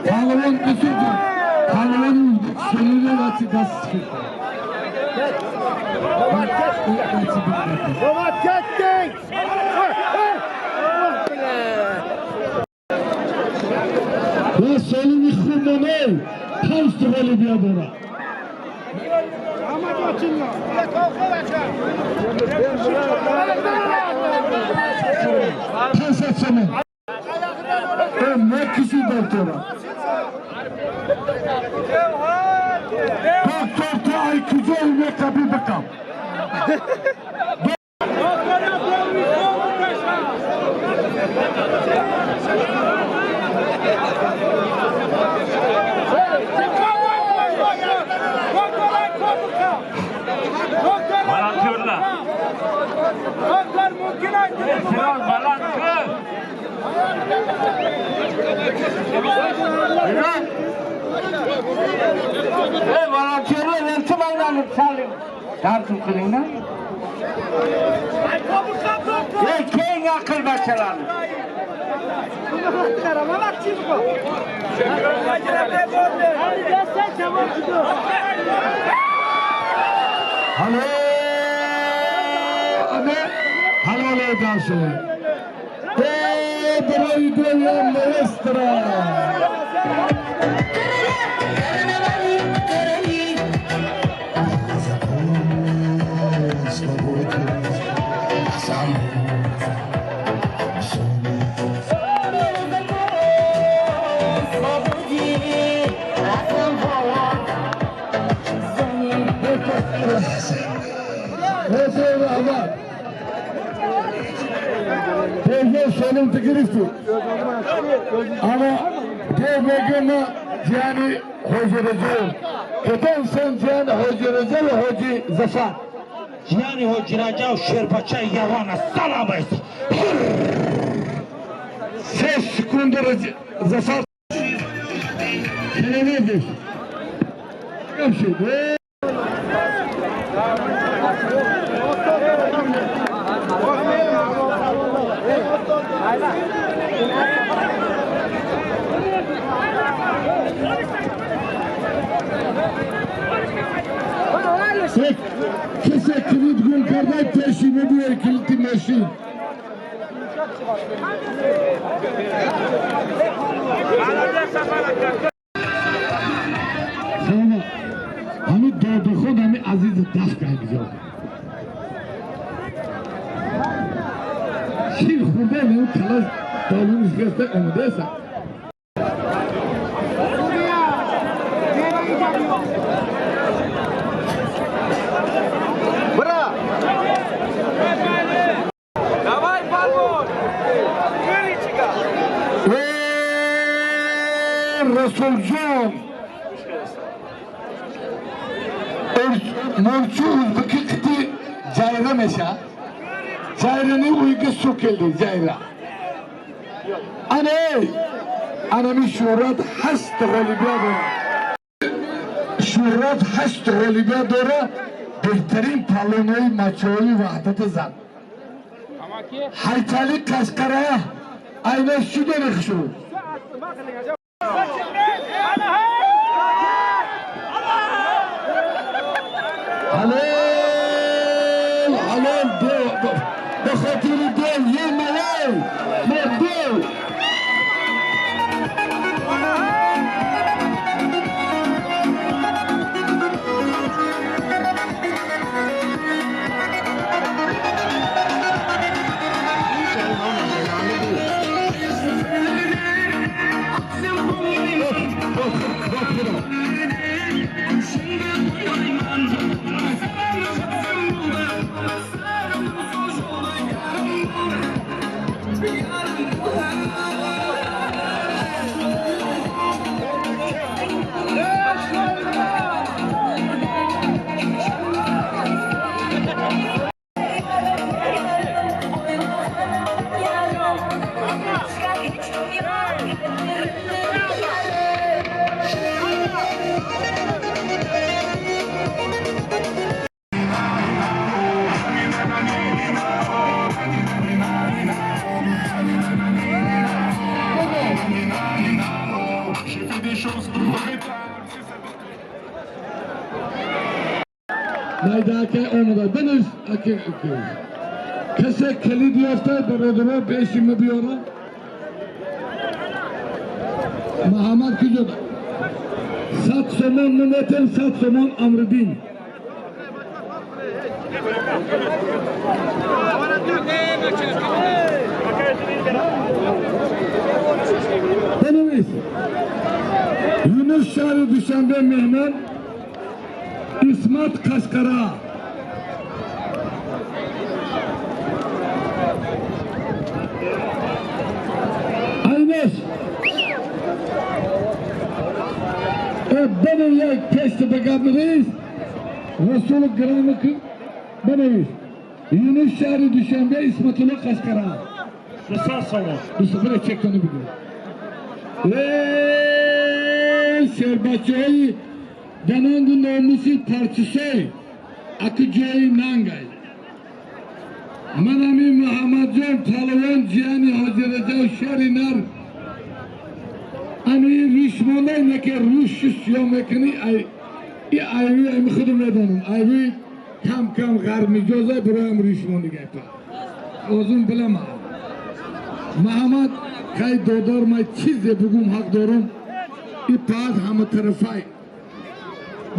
Pahlivan kusurdu. Pahlivanın sonunu nasıl sıkıntı? Ve sonunu khumane tavsiye ediliyor. Pes etsene. Ne kişi doktora? Doktor ta ay kucağına ne kapı bakam. Volontyorlar elçi baylanıp çalıyor. Tartım kılığına. Keyin akıl başalarını. Halo. Anne. Halo dansı. Bravo maestro. Tezgah sonun tıkırıstı. Ama tezgahına yani hocuracağım. Eten sen yani hocuracağım hoci zafa. Yani hocuracağım şerpaça yavana salamayız. Ses sekundere zafa. Ne nedir? Hemşire. Kese kilit gün kadar peşin ediyor kilitli meşin. Sonra hani doğduğun hani aziz daf kaygıyor. Şimdi burada ne çalış doğduğunuz göster onu derse. Resulcan Murçu Uzbekistan Cayra meşa Cayra'nı uygu su keldi Cayra Ana mi şurat hast galibiya şurat hast galibiya dora behtarin palonayı maçoyu vahdet zan haytali kaskaraya aynen şu denek şu Halal de خاطر دل یه ملل مدل DJ Roman is on the beat. Naydaki olmadı. Deniz akı. Kese kelid yafta beraber peşime bir ara. Muhammed Küçük. Sat somon milletin sat somon amrıdin. Deniz. Yunus Şahı Düşenbe Mehmet. İsmat Kaskara. Aynes. Benim ya kesti begabiriz. Resulü Gran'ı beneviz. Yunus Şahı Düşenbe İsmatullah Kaskara. Rısa salon. Sıfıra çek onu biliyor. Şerbaçayı Danangu namusi parçası akıcayı nangay. Manami Muhammedcan Palawan Cihani Hazreti Şerinar Ani Rişmonay neke Ruşus yomekini ayvi aymi khudum edanım. Ayvi kam garmi joza buram Rişmoni gaypa. Ozun bilama. Muhammed kay dodor may çizde bugün hak dorum. İpad hamı tarafay.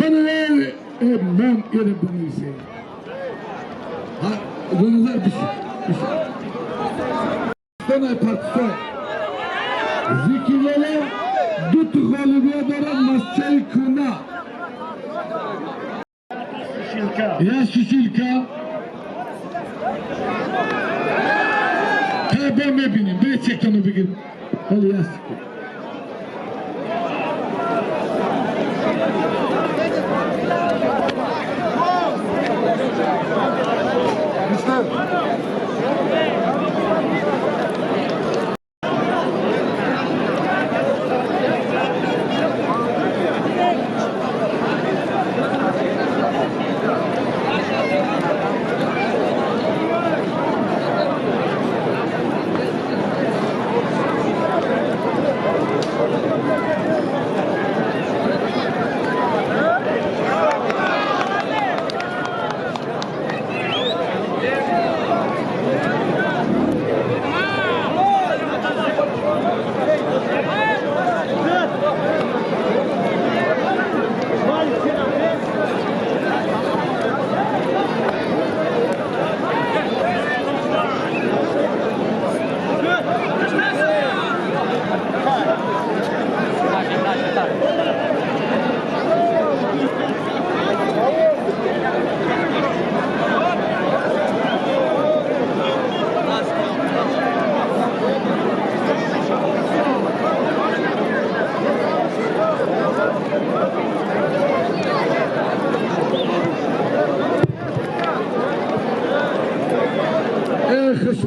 Bana ver ben yere bunu ise. Ha, bunlar bir şey. Sonra partisi. Zikirlere dut galibiye dara masçayı kuna. Ya şişilka. Ben mi bineyim? Bir çek onu bir gün. Hadi yastık.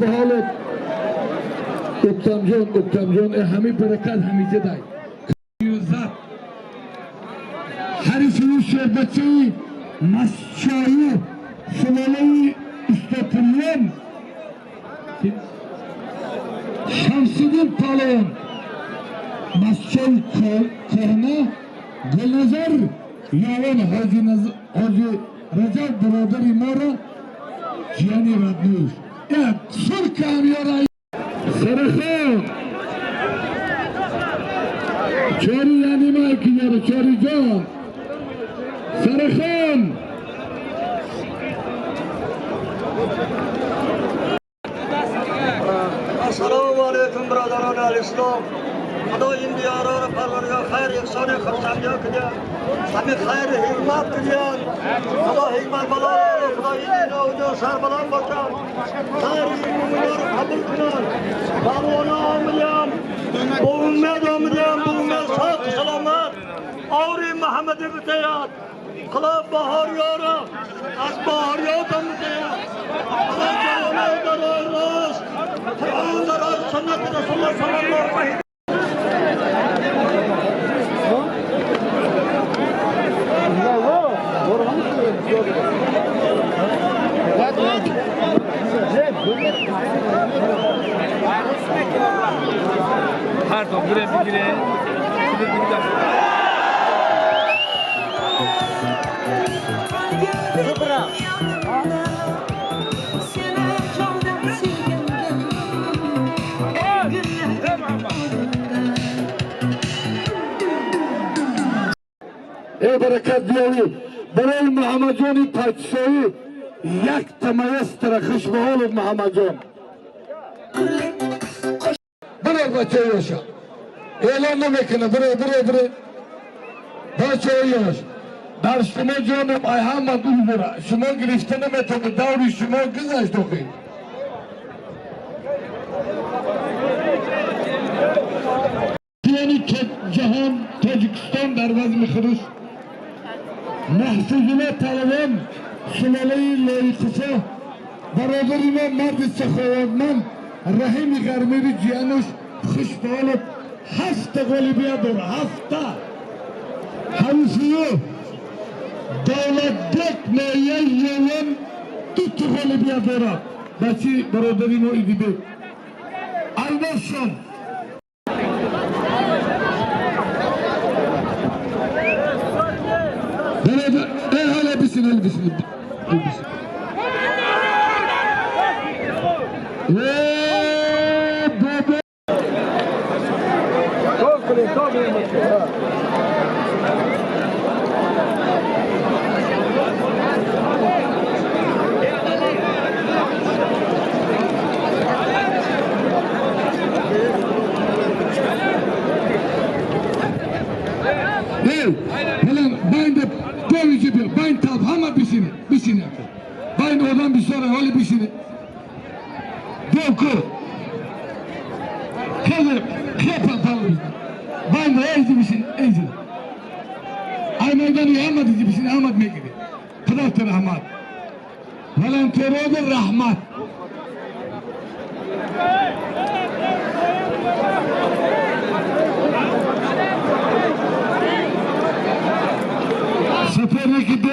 Bhalat Uktamjon hami barakat hamice day. Zat Harifin şerbeti masçayı şuvalayı üstetilen Şamsıdın Palawan masçayı korna Gülnazar Yavan Hacı Recep Birader İmara Cihani Radnuz. Ya sur kamyona Sarıkhan Çori yanıma ikileri Çori Can Sarıkhan Assalamu alaikum brotherlar al-Islam. Xudoyim diyarı parvarga xayr ihsoni xursamga qilgan. Sami xayr hikmat qilgan. Xudo hikmat balolari Xudoyim dinoda sarbalan bo'lgan. Xayr hikmatlar qabul qilgan. Barvona omilyan. Bu ummet omilyan, bu ummet sağ selamet. Avri Muhammed bitayat. Qilib bahor yori. Az bahor yotam bitayat. Xudo daroz. Qur'on daroz sunnat Rasulullah sallallohu alayhi Pardon, buraya bir gire. ای برکت بیاوی برای محمد جان پادشاهی یک تمایستر خشمحال محمد جان برای بچه یاشا اعلان نمیکنه برای بچه یاش در شما جانم ای همه دور برا شما گرفته نمیتونه دوری شما گذشت آخی یعنی که جهان تاجیکستان در وزن خروش محفوظونه طالبان سلاله لایقفه برادر ما مرد سخاوتمند رحیم غرمیری جیانوش خوشبال هفت غالبیه داره هفته حریفیو دولت دک نیه یوان دوت غالبیه داره بچی برادری ما ایدی بی الباس شان البسين بابا باین تاب همه بشینه باین oradan bir sonra öyle bişini Doko Kızım Kapa falan Bayin de eyzi bişini eyzi Ay meydanı Ahmet eyzi bişini Ahmet mekidi Kıdaftır Ahmet Valanterodur rahmat Seferindeki